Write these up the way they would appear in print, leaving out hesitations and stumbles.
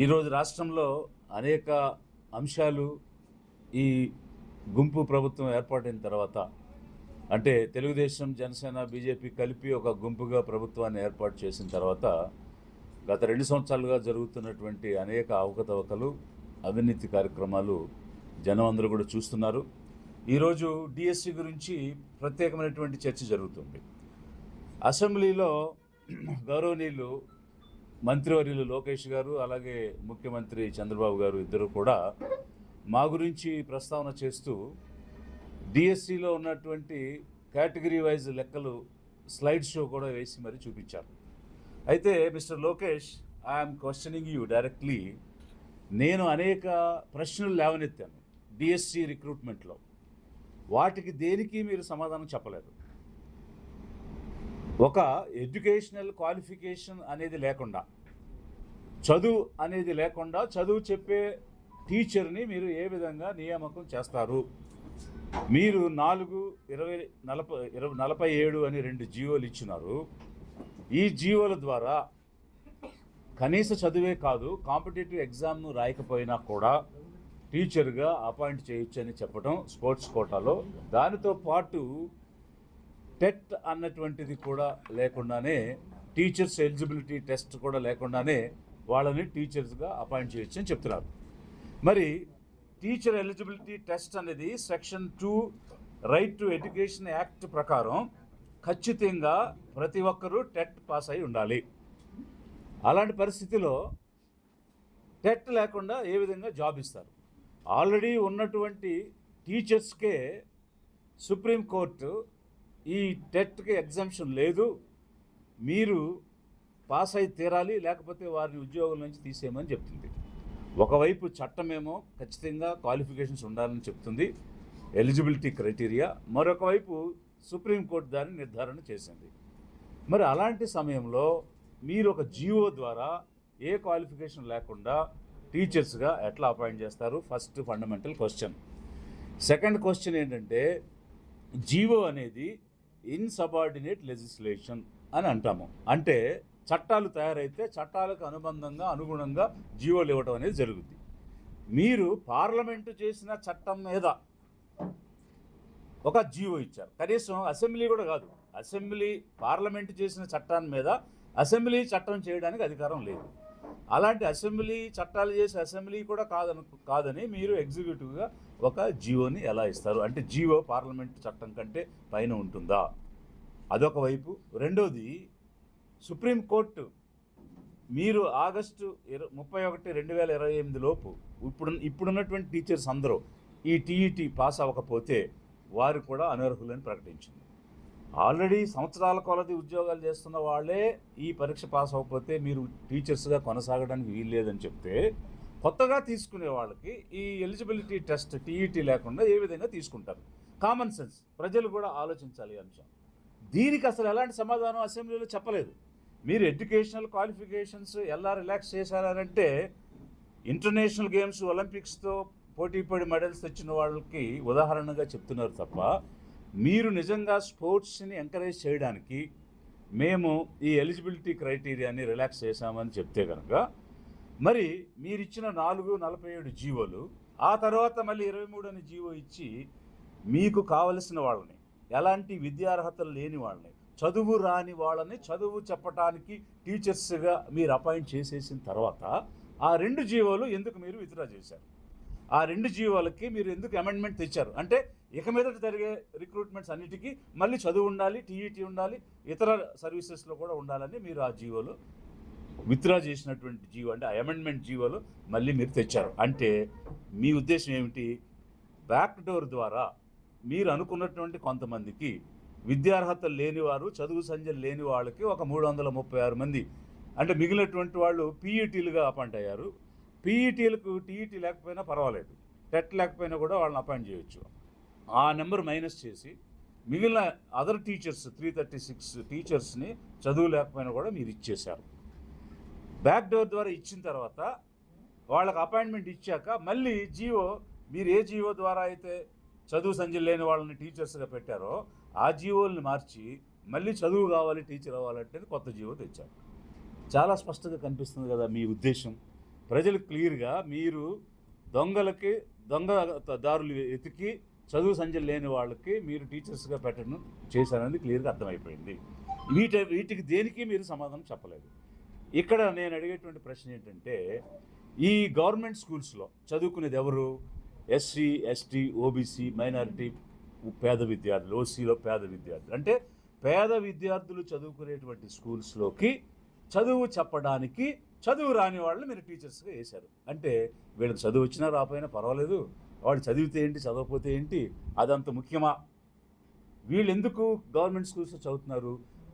ఈరోజు రాష్ట్రంలో అనేక అంశాలు ఈ గుంపు ప్రభుత్వం ఏర్పాటైన తర్వాత, అంటే తెలుగుదేశం, జనసేన, బీజేపీ కలిపి ఒక గుంపుగా ప్రభుత్వాన్ని ఏర్పాటు చేసిన తర్వాత గత 2 సంవత్సరాలుగా జరుగుతున్నటువంటి అనేక అవకతవకలు, అవినీతి కార్యక్రమాలు జనం అందరూ కూడా చూస్తున్నారు. ఈరోజు డిఎస్సి గురించి ప్రత్యేకమైనటువంటి చర్చ జరుగుతుంది. అసెంబ్లీలో గౌరవనీయులు మంత్రివర్యులు లోకేష్ గారు, అలాగే ముఖ్యమంత్రి చంద్రబాబు గారు ఇద్దరు కూడా మా గురించి ప్రస్తావన చేస్తూ డిఎస్సిలో ఉన్నటువంటి కేటగిరీ వైజ్ లెక్కలు స్లైడ్ షో కూడా వేసి మరి చూపించారు. అయితే mister Lokesh, I'm questioning you directly. నేను అనేక ప్రశ్నలు లేవనెత్తాను డిఎస్సి రిక్రూట్మెంట్లో, వాటికి దేనికి మీరు సమాధానం చెప్పలేదు. ఒక ఎడ్యుకేషనల్ క్వాలిఫికేషన్ అనేది లేకుండా, చదువు అనేది లేకుండా, చదువు చెప్పే టీచర్ని మీరు ఏ విధంగా నియామకం చేస్తారు? మీరు 4/2047 అని 2 జీవోలు ఇచ్చినారు. ఈ జీవోల ద్వారా కనీస చదువే కాదు, కాంపిటేటివ్ ఎగ్జామ్ను రాయకపోయినా కూడా టీచర్గా అపాయింట్ చేయొచ్చు అని చెప్పడం స్పోర్ట్స్ కోటాలో. దానితో పాటు టెట్ అన్నటువంటిది కూడా లేకుండానే, టీచర్స్ ఎలిజిబిలిటీ టెస్ట్ కూడా లేకుండానే వాళ్ళని టీచర్స్గా అపాయింట్ చేయొచ్చు అని చెప్తున్నారు. మరి టీచర్ ఎలిజిబిలిటీ టెస్ట్ అనేది section 2 right to education act ప్రకారం ఖచ్చితంగా ప్రతి ఒక్కరూ టెట్ పాస్ అయి ఉండాలి. అలాంటి పరిస్థితిలో టెట్ లేకుండా ఏ విధంగా జాబ్ ఇస్తారు? ఆల్రెడీ ఉన్నటువంటి టీచర్స్కే సుప్రీంకోర్టు ఈ టెట్కి ఎగ్జామ్షన్ లేదు, మీరు పాస్ అయి తీరాలి, లేకపోతే వారిని ఉద్యోగుల నుంచి తీసేయమని చెప్తుంది. ఒకవైపు చట్టమేమో ఖచ్చితంగా క్వాలిఫికేషన్స్ ఉండాలని చెప్తుంది, ఎలిజిబిలిటీ క్రైటీరియా. మరొక వైపు సుప్రీంకోర్టు దాన్ని నిర్ధారణ చేసింది. మరి అలాంటి సమయంలో మీరు ఒక జీవో ద్వారా ఏ క్వాలిఫికేషన్ లేకుండా టీచర్స్గా ఎట్లా అపాయింట్ చేస్తారు? First fundamental question. Second question ఏంటంటే, జీవో అనేది ఇన్సబార్డినేట్ లెజిస్లేషన్ అని అంటాము. అంటే చట్టాలు తయారైతే చట్టాలకు అనుగుణంగా జీవోలు ఇవ్వడం అనేది జరుగుతుంది. మీరు పార్లమెంటు చేసిన చట్టం మీద ఒక జీవో ఇచ్చారు. కనీసం అసెంబ్లీ కూడా కాదు, పార్లమెంటు చేసిన చట్టాన్ని మీద అసెంబ్లీ చట్టం చేయడానికి అధికారం లేదు. అలాంటి అసెంబ్లీ చట్టాలు చేసి అసెంబ్లీ కూడా కాదని మీరు ఎగ్జిక్యూటివ్గా ఒక జీవోని ఎలా ఇస్తారు? అంటే జీవో పార్లమెంట్ చట్టం కంటే పైన ఉంటుందా? అదొక వైపు. రెండోది, సుప్రీంకోర్టు మీరు ఆగస్టు 31, 2028 లోపు ఇప్పుడున్నటువంటి టీచర్స్ అందరూ ఈ టీఈటీ పాస్ అవ్వకపోతే వారు కూడా అనర్హులని ప్రకటించింది. ఆల్రెడీ సంవత్సరాల కొలది ఉద్యోగాలు చేస్తున్న వాళ్ళే ఈ పరీక్ష పాస్ అవ్వకపోతే మీరు టీచర్స్గా కొనసాగడానికి వీల్లేదని చెప్తే, కొత్తగా తీసుకునే వాళ్ళకి ఈ ఎలిజిబిలిటీ టెస్ట్ టీఈటీ లేకుండా ఏ విధంగా తీసుకుంటారు? కామన్ సెన్స్, ప్రజలు కూడా ఆలోచించాలి అంశం. దీనికి అసలు ఎలాంటి సమాధానం అసెంబ్లీలో చెప్పలేదు. మీరు ఎడ్యుకేషనల్ క్వాలిఫికేషన్స్ ఎలా రిలాక్స్ చేశారంటే, ఇంటర్నేషనల్ గేమ్స్, ఒలింపిక్స్తో పోటీపడి మెడల్స్ తెచ్చిన వాళ్ళకి ఉదాహరణగా చెప్తున్నారు తప్ప, మీరు నిజంగా స్పోర్ట్స్ని ఎంకరేజ్ చేయడానికి మేము ఈ ఎలిజిబిలిటీ క్రైటీరియాని రిలాక్స్ చేశామని చెప్తే కనుక, మరి మీరిచ్చిన 4/47 జీవోలు, ఆ తర్వాత మళ్ళీ 23 అని జీవో ఇచ్చి మీకు కావలసిన వాళ్ళని, ఎలాంటి విద్యార్హతలు లేని వాళ్ళని, చదువు రాని వాళ్ళని చదువు చెప్పడానికి టీచర్స్గా మీరు అపాయింట్ చేసేసిన తర్వాత ఆ 2 జీవోలు ఎందుకు మీరు విత్డ్రా చేశారు? ఆ 2 జీవోలకి మీరు ఎందుకు అమెండ్మెంట్ తెచ్చారు? అంటే ఇక మీదట జరిగే రిక్రూట్మెంట్స్ అన్నిటికీ మళ్ళీ చదువు ఉండాలి, టీఈటీ ఉండాలి, ఇతర సర్వీసెస్లో కూడా ఉండాలని మీరు ఆ జీవోలు విత్డ్రా చేసినటువంటి జీవో, అంటే ఆ అమెండ్మెంట్ జీవోలు మళ్ళీ మీరు తెచ్చారు. అంటే మీ ఉద్దేశం ఏమిటి? బ్యాక్ డోర్ ద్వారా మీరు అనుకున్నటువంటి కొంతమందికి, విద్యార్హతలు లేనివారు, చదువు సంధ్యలు లేని వాళ్ళకి ఒక 336 మంది, అంటే మిగిలినటువంటి వాళ్ళు పీఈటీలుగా అపాయింట్ అయ్యారు. పీఈటీలకు టీఈటీ లేకపోయినా పర్వాలేదు, టెట్ లేకపోయినా కూడా వాళ్ళని అపాయింట్ చేయొచ్చు. ఆ నెంబర్ మైనస్ చేసి మిగిలిన అదర్ టీచర్స్ 336 టీచర్స్ని చదువు లేకపోయినా కూడా మీరు ఇచ్చేశారు. బ్యాక్ డోర్ ద్వారా ఇచ్చిన తర్వాత వాళ్ళకి అపాయింట్మెంట్ ఇచ్చాక మళ్ళీ జీవో, మీరు ఏ జీవో ద్వారా అయితే చదువు సంధ్యలు లేని వాళ్ళని టీచర్స్గా పెట్టారో ఆ జీవోల్ని మార్చి మళ్ళీ చదువు కావాలి, టీచర్ అవ్వాలంటే కొత్త జీవో తెచ్చారు. చాలా స్పష్టంగా కనిపిస్తుంది కదా మీ ఉద్దేశం. ప్రజలు క్లియర్గా మీరు దొంగ దారులు వెతికి చదువు సంజలు లేని వాళ్ళకి మీరు టీచర్స్గా పెట్టడం చేశారనేది క్లియర్గా అర్థమైపోయింది. వీటికి దేనికి మీరు సమాధానం చెప్పలేదు. ఇక్కడ నేను అడిగేటువంటి ప్రశ్న ఏంటంటే, ఈ గవర్నమెంట్ స్కూల్స్లో చదువుకునేది ఎవరు? ఎస్సీ, ఎస్టీ, ఓబీసీ, మైనారిటీ, పేద విద్యార్థులు, ఓసీలో పేద విద్యార్థులు. అంటే పేద విద్యార్థులు చదువుకునేటువంటి స్కూల్స్లోకి చదువు చెప్పడానికి చదువు రాని వాళ్ళని మీరు టీచర్స్గా వేశారు. అంటే వీళ్ళకి చదువు వచ్చినా రాపోయినా పర్వాలేదు, వాడు చదివితే ఏంటి చదవకపోతే ఏంటి, అదంత ముఖ్యమా? వీళ్ళు ఎందుకు గవర్నమెంట్ స్కూల్స్లో చదువుతున్నారు?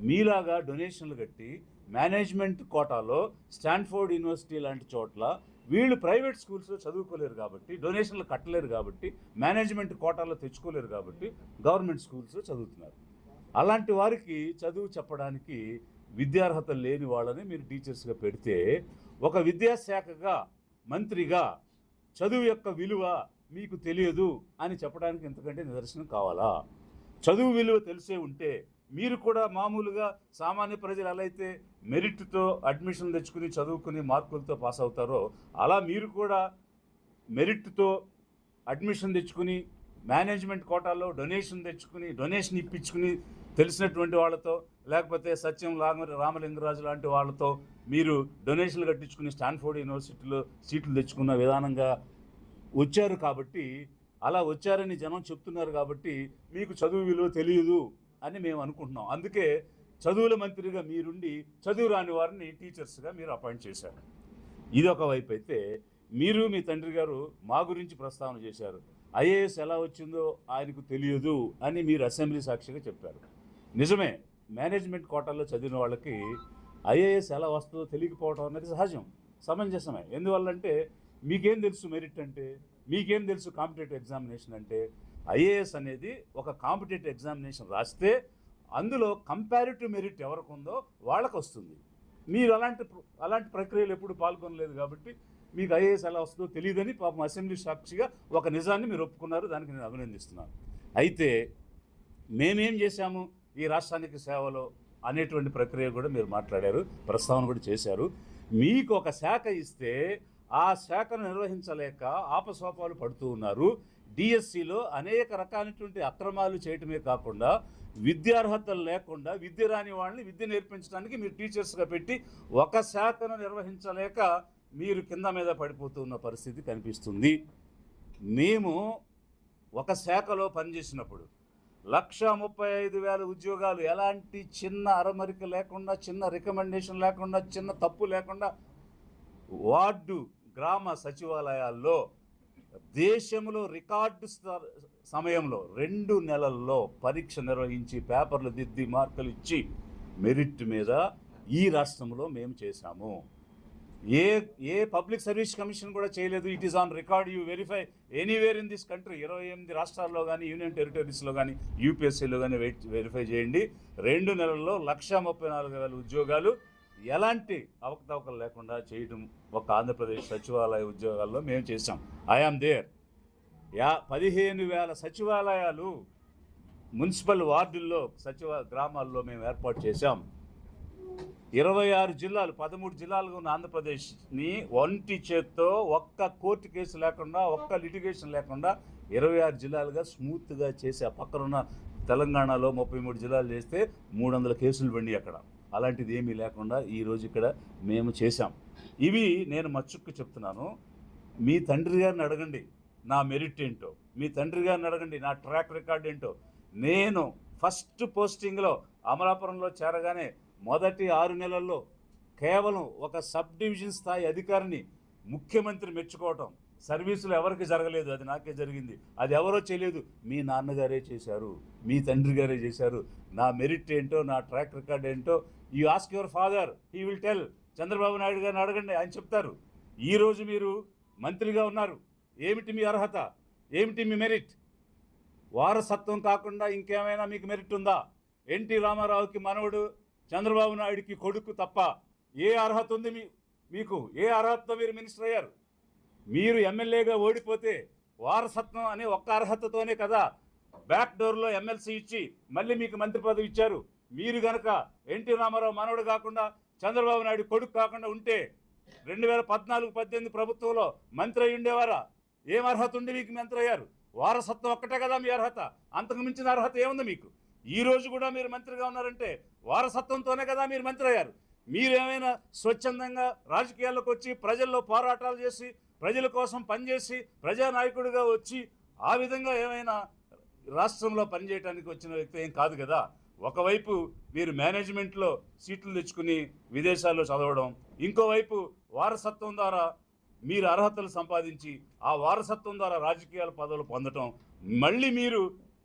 మీలాగా డొనేషన్లు కట్టి మేనేజ్మెంట్ కోటాలో స్టాన్ఫోర్డ్ యూనివర్సిటీ లాంటి చోట్ల వీళ్ళు ప్రైవేట్ స్కూల్స్లో చదువుకోలేరు కాబట్టి, డొనేషన్లు కట్టలేరు కాబట్టి, మేనేజ్మెంట్ కోటాలో తెచ్చుకోలేరు కాబట్టి గవర్నమెంట్ స్కూల్స్లో చదువుతున్నారు. అలాంటి వారికి చదువు చెప్పడానికి విద్యార్హత లేని వాళ్ళని మీరు టీచర్స్గా పెడితే, ఒక విద్యాశాఖగా మంత్రిగా చదువు యొక్క విలువ మీకు తెలియదు అని చెప్పడానికి ఎంతకంటే నిదర్శనం కావాలా? చదువు విలువ తెలిసే ఉంటే మీరు కూడా మామూలుగా సామాన్య ప్రజలు ఎలా అయితే మెరిట్తో అడ్మిషన్ తెచ్చుకుని చదువుకుని మార్కులతో పాస్ అవుతారో, అలా మీరు కూడా మెరిట్తో అడ్మిషన్ తెచ్చుకుని మేనేజ్మెంట్ కోటాలో డొనేషన్ ఇప్పించుకుని తెలిసినటువంటి వాళ్ళతో, లేకపోతే సత్యం రామలింగరాజు లాంటి వాళ్ళతో మీరు డొనేషన్లు కట్టించుకుని స్టాన్ఫోర్డ్ యూనివర్సిటీలో సీట్లు తెచ్చుకున్న విధానంగా వచ్చారు. కాబట్టి అలా వచ్చారని జనం చెప్తున్నారు కాబట్టి మీకు చదువు విలువ తెలియదు అని మేము అనుకుంటున్నాం. అందుకే చదువుల మంత్రిగా మీరుండి చదువు రాని వారిని టీచర్స్గా మీరు అపాయింట్ చేశారు. ఇది ఒక వైపు అయితే, మీరు మీ తండ్రి గారు మా గురించి ప్రస్తావన చేశారు. ఐఏఎస్ ఎలా వచ్చిందో ఆయనకు తెలియదు అని మీరు అసెంబ్లీ సాక్షిగా చెప్పారు. నిజమే, మేనేజ్మెంట్ కోటాల్లో చదివిన వాళ్ళకి ఐఏఎస్ ఎలా వస్తుందో తెలియకపోవడం అనేది సహజం, సమంజసమే. ఎందువల్లంటే మీకేం తెలుసు మెరిట్ అంటే, మీకేం తెలుసు కాంపిటేటివ్ ఎగ్జామినేషన్ అంటే? ఐఏఎస్ అనేది ఒక కాంపిటేటివ్ ఎగ్జామినేషన్ రాస్తే అందులో కంపారిటివ్ మెరిట్ ఎవరికి ఉందో వాళ్ళకు వస్తుంది. మీరు అలాంటి ప్రక్రియలు ఎప్పుడు పాల్గొనలేదు కాబట్టి మీకు ఐఏఎస్ ఎలా వస్తుందో తెలియదని పాపం అసెంబ్లీ సాక్షిగా ఒక నిజాన్ని మీరు ఒప్పుకున్నారు. దానికి నేను అభినందిస్తున్నాను. అయితే మేమేం చేశాము ఈ రాష్ట్రానికి సేవలో అనేటువంటి ప్రక్రియ కూడా మీరు మాట్లాడారు, ప్రస్తావన కూడా చేశారు. మీకు ఒక శాఖ ఇస్తే ఆ శాఖను నిర్వహించలేక ఆపసోపాలు పడుతూ ఉన్నారు. డిఎస్సిలో అనేక రకాలైనటువంటి అక్రమాలు చేయటమే కాకుండా విద్యార్హతలు లేకుండా విద్య రాని వాళ్ళని విద్య నేర్పించడానికి మీరు టీచర్స్గా పెట్టి ఒక శాఖను నిర్వహించలేక మీరు కింద మీద పడిపోతున్న పరిస్థితి కనిపిస్తుంది. మేము ఒక శాఖలో పనిచేసినప్పుడు 1,35,000 ఉద్యోగాలు ఎలాంటి చిన్న అరమరిక లేకుండా, చిన్న రికమెండేషన్ లేకుండా, చిన్న తప్పు లేకుండా వార్డు గ్రామ సచివాలయాల్లో దేశంలో రికార్డు సమయంలో 2 నెలల్లో పరీక్ష నిర్వహించి పేపర్లు దిద్ది మార్కులు ఇచ్చి మెరిట్ మీద ఈ రాష్ట్రంలో మేము చేశాము. ఏ పబ్లిక్ సర్వీస్ కమిషన్ కూడా చేయలేదు. It is on record, you verify anywhere in this country. 28 రాష్ట్రాల్లో కానీ, యూనియన్ టెరిటరీస్లో కానీ, యూపీఎస్సీలో కానీ వెరిఫై చేయండి. 2 నెలల్లో 1,34,000 ఉద్యోగాలు ఎలాంటి అవకతవకలు లేకుండా చేయడం ఒక ఆంధ్రప్రదేశ్ సచివాలయ ఉద్యోగాల్లో మేము చేసాం. I am there. 15,000 సచివాలయాలు మున్సిపల్ వార్డుల్లో గ్రామాల్లో మేము ఏర్పాటు చేశాం. 26 జిల్లాలు, 13 జిల్లాలుగా ఉన్న ఆంధ్రప్రదేశ్ని ఒంటి చేత్తో ఒక్క కోర్టు కేసు లేకుండా, ఒక్క లిటిగేషన్ లేకుండా 26 జిల్లాలుగా స్మూత్గా చేసి, ఆ పక్కనున్న తెలంగాణలో 33 జిల్లాలు చేస్తే 300 కేసులు బండి అక్కడ. అలాంటిది ఏమీ లేకుండా ఈరోజు ఇక్కడ మేము చేశాం. ఇవి నేను మచ్చుక్కు చెప్తున్నాను. మీ తండ్రి గారిని అడగండి నా మెరిట్ ఏంటో, మీ తండ్రి గారిని అడగండి నా ట్రాక్ రికార్డ్ ఏంటో. నేను ఫస్ట్ పోస్టింగ్లో అమలాపురంలో చేరగానే మొదటి 6 నెలల్లో కేవలం ఒక సబ్ డివిజన్ స్థాయి అధికారిని ముఖ్యమంత్రి మెచ్చుకోవటం సర్వీసులు ఎవరికి జరగలేదు, అది నాకే జరిగింది. అది ఎవరో చేయలేదు, మీ నాన్నగారే చేశారు, మీ తండ్రి గారే చేశారు. నా మెరిట్ ఏంటో, నా ట్రాక్ రికార్డ్ ఏంటో you ask your father, he will tell. Chandrababu Naidu గారిని అడగండి, ఆయన చెప్తారు. ఈరోజు మీరు మంత్రిగా ఉన్నారు, ఏమిటి మీ అర్హత, ఏమిటి మీ మెరిట్? వారసత్వం కాకుండా ఇంకేమైనా మీకు మెరిట్ ఉందా? ఎన్టీ రామారావుకి మనవడు, చంద్రబాబు నాయుడికి కొడుకు తప్ప ఏ అర్హత ఉంది మీకు? ఏ అర్హతతో మీరు మినిస్టర్ అయ్యారు? మీరు ఎమ్మెల్యేగా ఓడిపోతే వారసత్వం అనే ఒక్క అర్హతతోనే కదా బ్యాక్ డోర్లో ఎమ్మెల్సీ ఇచ్చి మళ్ళీ మీకు మంత్రి పదవి ఇచ్చారు. మీరు గనక ఎన్టీ రామారావు మనవడు కాకుండా చంద్రబాబు నాయుడు కొడుకు కాకుండా ఉంటే 2014-18 ప్రభుత్వంలో మంత్రి అయి ఉండేవారా? ఏం అర్హత ఉండి మీకు మంత్రి అయ్యారు? వారసత్వం ఒక్కటే కదా మీ అర్హత, అంతకు మించిన అర్హత ఏముంది మీకు? ఈ రోజు కూడా మీరు మంత్రిగా ఉన్నారంటే వారసత్వంతోనే కదా మీరు మంత్రి అయ్యారు. మీరేమైనా స్వచ్ఛందంగా రాజకీయాల్లోకి వచ్చి ప్రజల్లో పోరాటాలు చేసి ప్రజల కోసం పనిచేసి ప్రజానాయకుడిగా వచ్చి ఆ విధంగా ఏమైనా రాష్ట్రంలో పనిచేయడానికి వచ్చిన వ్యక్తి ఏం కాదు కదా. ఒకవైపు మీరు మేనేజ్మెంట్లో సీట్లు తెచ్చుకుని విదేశాల్లో చదవడం, ఇంకోవైపు వారసత్వం ద్వారా మీరు అర్హతలు సంపాదించి ఆ వారసత్వం ద్వారా రాజకీయాల పదవులు పొందటం, మళ్ళీ మీరు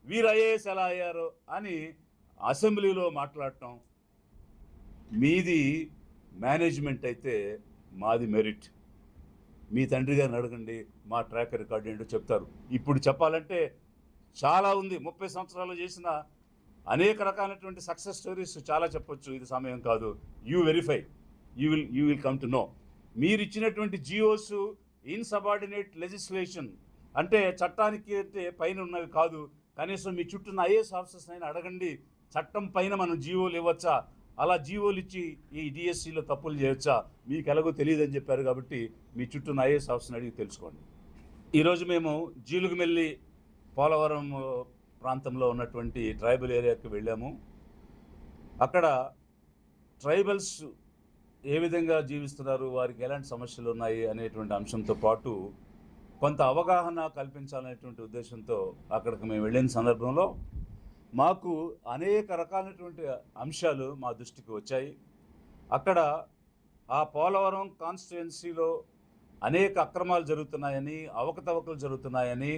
వీరు ఐఏఎస్ ఎలా అయ్యారో అని అసెంబ్లీలో మాట్లాడటం. మీది మేనేజ్మెంట్ అయితే మాది మెరిట్. మీ తండ్రి గారిని అడగండి, మా ట్రాక్ రికార్డ్ ఏంటో చెప్తారు. ఇప్పుడు చెప్పాలంటే చాలా ఉంది. 30 సంవత్సరాలు చేసిన అనేక రకాలైనటువంటి సక్సెస్ స్టోరీస్ చాలా చెప్పొచ్చు, ఇది సమయం కాదు. You verify, you will come to know. మీరు ఇచ్చినటువంటి జియోస్ ఇన్సబార్డినేట్ లెజిస్లేషన్ అంటే చట్టానికి అంటే పైన ఉన్నవి కాదు. కనీసం మీ చుట్టూ ఉన్న ఐఏఎస్ ఆఫీసర్స్ అయినా అడగండి, చట్టం పైన మనం జీవోలు ఇవ్వచ్చా, అలా జీవోలు ఇచ్చి ఈ డిఎస్సిలో తప్పులు చేయొచ్చా, మీకు ఎలాగో తెలియదని చెప్పారు. కాబట్టి మీ చుట్టూ ఉన్న ఐఏఎస్ ఆఫీసర్ని అడిగి తెలుసుకోండి. ఈరోజు మేము జీలుగుమెల్లి పోలవరం ప్రాంతంలో ఉన్నటువంటి ట్రైబల్ ఏరియాకి వెళ్ళాము. అక్కడ ట్రైబల్స్ ఏ విధంగా జీవిస్తున్నారు, వారికి ఎలాంటి సమస్యలు ఉన్నాయి అనేటువంటి అంశంతో పాటు కొంత అవగాహన కల్పించాలనేటువంటి ఉద్దేశంతో అక్కడికి మేము వెళ్ళిన సందర్భంలో మాకు అనేక రకాలైనటువంటి అంశాలు మా దృష్టికి వచ్చాయి. అక్కడ ఆ పోలవరం కాన్స్టిట్యుయెన్సీలో అనేక అక్రమాలు జరుగుతున్నాయని, అవకతవకలు జరుగుతున్నాయని,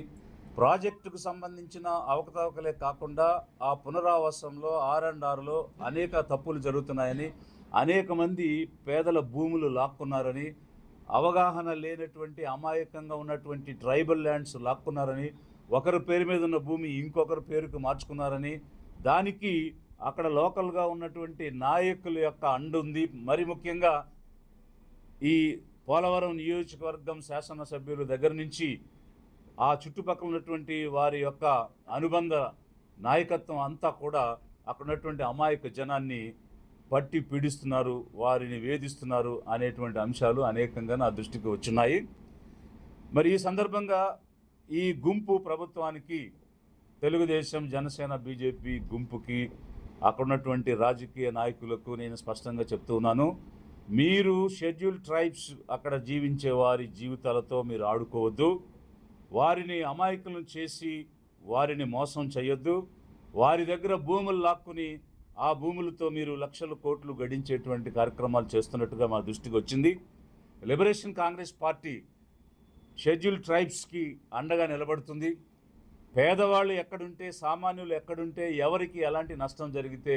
ప్రాజెక్టుకు సంబంధించిన అవకతవకలే కాకుండా ఆ పునరావాసంలో R&Rలో అనేక తప్పులు జరుగుతున్నాయని, అనేక మంది పేదల భూములు లాక్కున్నారని, అవగాహన లేనటువంటి అమాయకంగా ఉన్నటువంటి ట్రైబల్ ల్యాండ్స్ లాక్కున్నారని, ఒకరి పేరు మీద ఉన్న భూమి ఇంకొకరి పేరుకు మార్చుకున్నారని, దానికి అక్కడ లోకల్గా ఉన్నటువంటి నాయకుల యొక్క అండుంది. మరి ముఖ్యంగా ఈ పోలవరం నియోజకవర్గం శాసనసభ్యుల దగ్గర నుంచి ఆ చుట్టుపక్కల ఉన్నటువంటి వారి యొక్క అనుబంధ నాయకత్వం అంతా కూడా అక్కడ ఉన్నటువంటి అమాయక జనాన్ని పట్టి పీడిస్తున్నారు, వారిని వేధిస్తున్నారు అనేటువంటి అంశాలు అనేకంగా నా దృష్టికి వచ్చున్నాయి. మరి ఈ సందర్భంగా ఈ గుంపు ప్రభుత్వానికి, తెలుగుదేశం, జనసేన, బీజేపీ గుంపుకి, అక్కడ ఉన్నటువంటి రాజకీయ నాయకులకు నేను స్పష్టంగా చెప్తూ ఉన్నాను, మీరు షెడ్యూల్ ట్రైబ్స్ అక్కడ జీవించే వారి జీవితాలతో మీరు ఆడుకోవద్దు. వారిని అమాయకులను చేసి వారిని మోసం చేయొద్దు. వారి దగ్గర భూములు లాక్కుని ఆ భూములతో మీరు లక్షల కోట్లు గడించేటువంటి కార్యక్రమాలు చేస్తున్నట్టుగా మా దృష్టికి వచ్చింది. లిబరేషన్ కాంగ్రెస్ పార్టీ షెడ్యూల్ ట్రైబ్స్కి అండగా నిలబడుతుంది. పేదవాళ్ళు ఎక్కడుంటే, సామాన్యులు ఎక్కడుంటే, ఎవరికి ఎలాంటి నష్టం జరిగితే,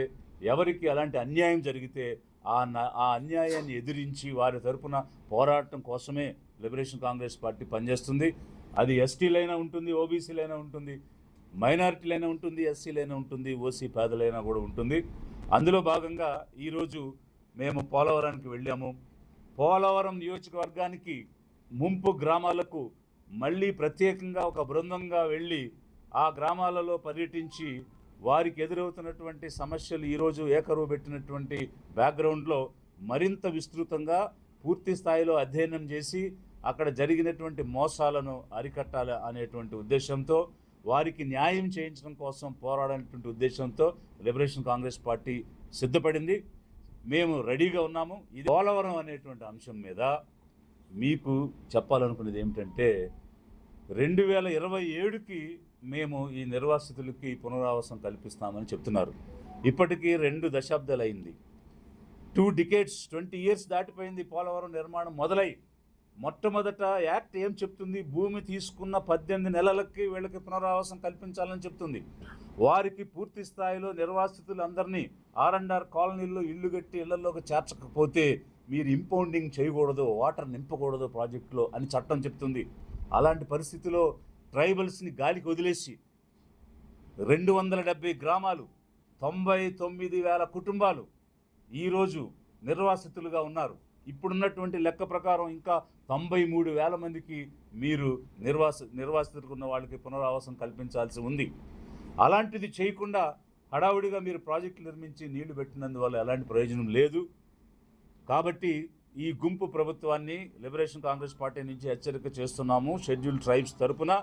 ఎవరికి ఎలాంటి అన్యాయం జరిగితే ఆ అన్యాయాన్ని ఎదిరించి వారి తరపున పోరాటం కోసమే లిబరేషన్ కాంగ్రెస్ పార్టీ పనిచేస్తుంది. అది ఎస్టీలైనా ఉంటుంది, ఓబీసీలైనా ఉంటుంది, మైనారిటీలైనా ఉంటుంది, ఎస్సీలైనా ఉంటుంది, ఓసీ పేదలైనా కూడా ఉంటుంది. అందులో భాగంగా ఈరోజు మేము పోలవరానికి వెళ్ళాము. పోలవరం నియోజకవర్గానికి ముంపు గ్రామాలకు మళ్ళీ ప్రత్యేకంగా ఒక బృందంగా వెళ్ళి ఆ గ్రామాలలో పర్యటించి వారికి ఎదురవుతున్నటువంటి సమస్యలు ఈరోజు ఏకరువు పెట్టినటువంటి బ్యాక్గ్రౌండ్లో మరింత విస్తృతంగా పూర్తి స్థాయిలో అధ్యయనం చేసి అక్కడ జరిగినటువంటి మోసాలను అరికట్టాలి అనేటువంటి ఉద్దేశంతో, వారికి న్యాయం చేయించడం కోసం పోరాడేటువంటి ఉద్దేశంతో లిబరేషన్ కాంగ్రెస్ పార్టీ సిద్ధపడింది. మేము రెడీగా ఉన్నాము. ఇది పోలవరం అనేటువంటి అంశం మీద మీకు చెప్పాలనుకునేది ఏమిటంటే, 2027కి మేము ఈ నిర్వాసితులకి పునరావాసం కల్పిస్తామని చెప్తున్నారు. ఇప్పటికీ 2 దశాబ్దాలు అయింది. 2 decades, 20 years దాటిపోయింది పోలవరం నిర్మాణం మొదలై. మొట్టమొదట యాక్ట్ ఏం చెప్తుంది? భూమి తీసుకున్న 18 నెలలకి వీళ్ళకి పునరావాసం కల్పించాలని చెప్తుంది. వారికి పూర్తి స్థాయిలో నిర్వాసితులందరినీ R&R కాలనీల్లో ఇల్లు కట్టి ఇళ్లలోకి చేర్చకపోతే మీరు ఇంపౌండింగ్ చేయకూడదు, వాటర్ నింపకూడదు ప్రాజెక్టులో అని చట్టం చెప్తుంది. అలాంటి పరిస్థితిలో ట్రైబల్స్ని గాలికి వదిలేసి 270 గ్రామాలు, 99,000 కుటుంబాలు ఈరోజు నిర్వాసితులుగా ఉన్నారు. ఇప్పుడున్నటువంటి లెక్క ప్రకారం ఇంకా 93,000 మందికి మీరు నిర్వాసితులుగా ఉన్న వాళ్ళకి పునరావాసం కల్పించాల్సి ఉంది. అలాంటిది చేయకుండా హడావుడిగా మీరు ప్రాజెక్టులు నిర్మించి నీళ్లు పెట్టినందువల్ల ఎలాంటి ప్రయోజనం లేదు. కాబట్టి ఈ గుంపు ప్రభుత్వాన్ని లిబరేషన్ కాంగ్రెస్ పార్టీ నుంచి హెచ్చరిక చేస్తున్నాము. షెడ్యూల్ ట్రైబ్స్ తరపున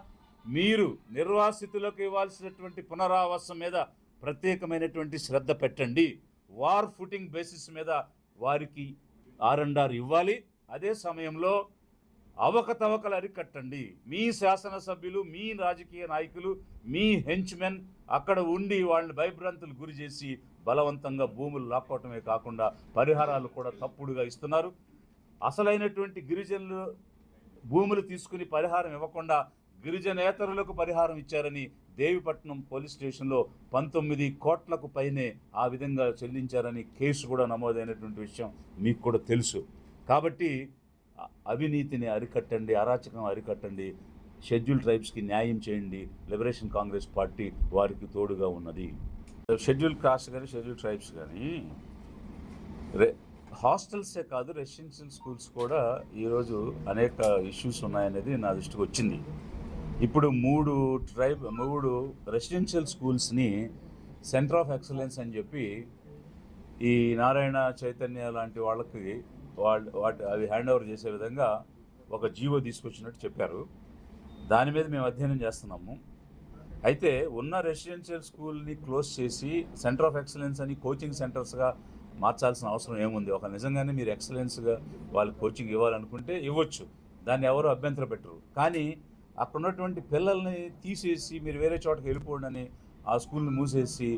మీరు నిర్వాసితులకు ఇవ్వాల్సినటువంటి పునరావాసం మీద ప్రత్యేకమైనటువంటి శ్రద్ధ పెట్టండి. వార్ ఫుటింగ్ బేసిస్ మీద వారికి R&R ఇవ్వాలి. అదే సమయంలో అవకతవకలు అరికట్టండి. మీ శాసనసభ్యులు, మీ రాజకీయ నాయకులు, మీ హెంచ్మెన్ అక్కడ ఉండి వాళ్ళని భయభ్రాంతులు గురి చేసి బలవంతంగా భూములు లాక్కోవటమే కాకుండా పరిహారాలు కూడా తప్పుడుగా ఇస్తున్నారు. అసలైనటువంటి గిరిజనులు భూములు తీసుకుని పరిహారం ఇవ్వకుండా గిరిజనేతరులకు పరిహారం ఇచ్చారని దేవిపట్నం పోలీస్ స్టేషన్లో 19 కోట్లకు పైనే ఆ విధంగా చెల్లించారని కేసు కూడా నమోదైనటువంటి విషయం మీకు కూడా తెలుసు. కాబట్టి అవినీతిని అరికట్టండి, అరాచకం అరికట్టండి, షెడ్యూల్ ట్రైబ్స్కి న్యాయం చేయండి. లిబరేషన్ కాంగ్రెస్ పార్టీ వారికి తోడుగా ఉన్నది. షెడ్యూల్ కాస్ట్ కానీ షెడ్యూల్ ట్రైబ్స్ కానీ హాస్టల్సే కాదు, రెసిడెన్షియల్ స్కూల్స్ కూడా ఈరోజు అనేక ఇష్యూస్ ఉన్నాయనేది నా దృష్టికి వచ్చింది. ఇప్పుడు 3 రెసిడెన్షియల్ స్కూల్స్ని సెంటర్ ఆఫ్ ఎక్సలెన్స్ అని చెప్పి ఈ నారాయణ చైతన్య లాంటి వాళ్ళకి అవి హ్యాండ్ ఓవర్ చేసే విధంగా ఒక జీవో తీసుకొచ్చినట్టు చెప్పారు. దాని మీద మేము అధ్యయనం చేస్తున్నాము. అయితే ఉన్న రెసిడెన్షియల్ స్కూల్ని క్లోజ్ చేసి సెంటర్ ఆఫ్ ఎక్సలెన్స్ అని కోచింగ్ సెంటర్స్గా మార్చాల్సిన అవసరం ఏముంది? ఒక నిజంగానే మీరు ఎక్సలెన్స్గా వాళ్ళకి కోచింగ్ ఇవ్వాలనుకుంటే ఇవ్వచ్చు, దాన్ని ఎవరు అభ్యంతరం పెట్టరు. కానీ అక్కడ ఉన్నటువంటి పిల్లల్ని తీసేసి మీరు వేరే చోటకి వెళ్ళిపోండి అని ఆ స్కూల్ని మూసేసి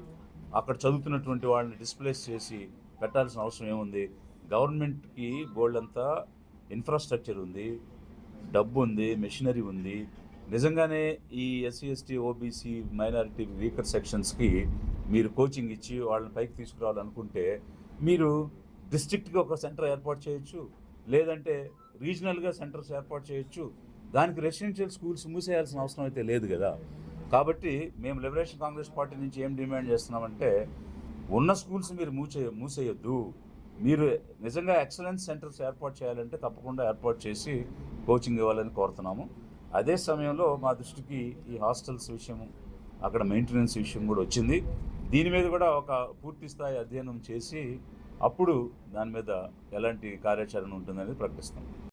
అక్కడ చదువుతున్నటువంటి వాళ్ళని డిస్ప్లేస్ చేసి పెట్టాల్సిన అవసరం ఏముంది? గవర్నమెంట్కి బోల్డంతా ఇన్ఫ్రాస్ట్రక్చర్ ఉంది, డబ్బు ఉంది, మెషినరీ ఉంది. నిజంగానే ఈ SC ST OBC minority weaker సెక్షన్స్కి మీరు కోచింగ్ ఇచ్చి వాళ్ళని పైకి తీసుకురావాలనుకుంటే మీరు డిస్ట్రిక్ట్గా ఒక సెంటర్ ఏర్పాటు చేయొచ్చు, లేదంటే రీజనల్గా సెంటర్స్ ఏర్పాటు చేయొచ్చు. దానికి రెసిడెన్షియల్ స్కూల్స్ మూసేయాల్సిన అవసరం అయితే లేదు కదా. కాబట్టి మేము లిబరేషన్ కాంగ్రెస్ పార్టీ నుంచి ఏం డిమాండ్ చేస్తున్నామంటే, ఉన్న స్కూల్స్ మీరు మూసేయొద్దు. మీరు నిజంగా ఎక్సలెన్స్ సెంటర్స్ ఏర్పాటు చేయాలంటే తప్పకుండా ఏర్పాటు చేసి కోచింగ్ ఇవ్వాలని కోరుతున్నాము. అదే సమయంలో మా దృష్టికి ఈ హాస్టల్స్ విషయం, అక్కడ మెయింటెనెన్స్ విషయం కూడా వచ్చింది. దీని మీద కూడా ఒక పూర్తి స్థాయి అధ్యయనం చేసి అప్పుడు దాని మీద ఎలాంటి కార్యాచరణ ఉంటుందనేది ప్రకటిస్తాం.